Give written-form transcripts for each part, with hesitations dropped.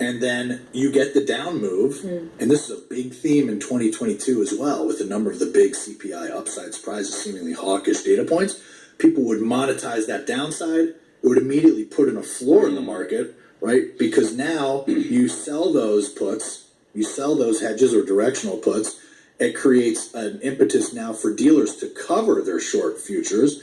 And then you get the down move, and this is a big theme in 2022 as well, with a number of the big CPI upside surprises, seemingly hawkish data points. People would monetize that downside. It would immediately put in a floor in the market, right? Because now you sell those puts, you sell those hedges or directional puts. It creates an impetus now for dealers to cover their short futures.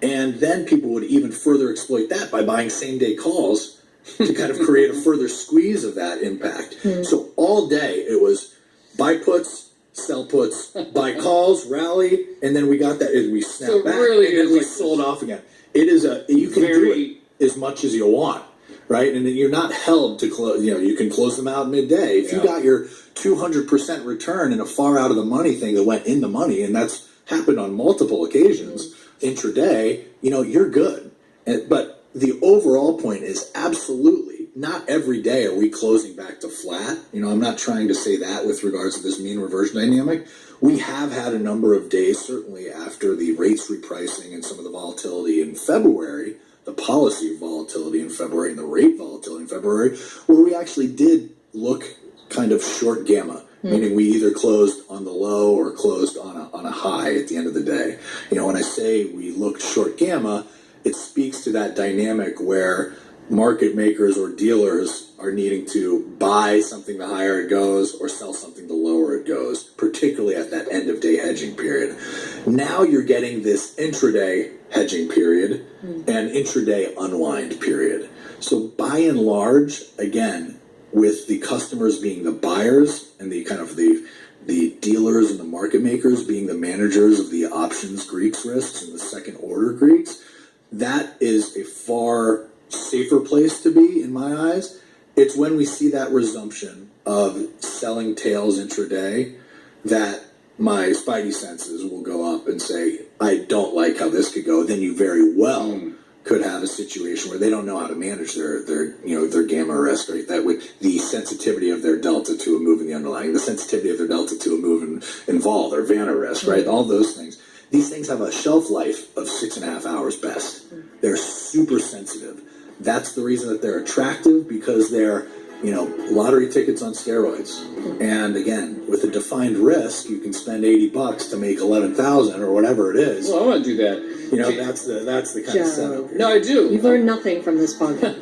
And then people would even further exploit that by buying same-day calls to kind of create a further squeeze of that impact. So all day it was buy puts, sell puts, buy calls, rally, and then we got that, we snapped back, really and then is we like sold off again. It is you can do it as much as you want, right? And you're not held to close. You can close them out midday. If you got your 200% return in a far out of the money thing that went in the money, and that's happened on multiple occasions intraday, you're good. But the overall point is absolutely not every day are we closing back to flat. I'm not trying to say that with regards to this mean reversion dynamic. We have had a number of days, certainly after the rates repricing and some of the volatility in February, the policy volatility in February and the rate volatility in February, where we actually did look kind of short gamma, meaning we either closed on the low or closed on a high at the end of the day. When I say we looked short gamma, it speaks to that dynamic where market makers or dealers are needing to buy something the higher it goes or sell something the lower it goes, particularly at that end of day hedging period. Now you're getting this intraday hedging period and intraday unwind period. So by and large, again, with the customers being the buyers and the kind of the dealers and the market makers being the managers of the options Greeks risks and the second order Greeks, that is a far safer place to be in my eyes. It's when we see that resumption of selling tails intraday that my spidey senses will go up and say, I don't like how this could go. Then you very well could have a situation where they don't know how to manage their gamma risk, right? That with the sensitivity of their delta to a move in the underlying, the sensitivity of their delta to a move in vol, their Vanna risk, right? All those things. These things have a shelf life of 6.5 hours best. They're super sensitive. That's the reason that they're attractive, because they're, lottery tickets on steroids. And again, with a defined risk, you can spend $80 to make 11,000 or whatever it is. Well, I want to do that. That's the kind of setup here. No, I do. You've learned nothing from this podcast.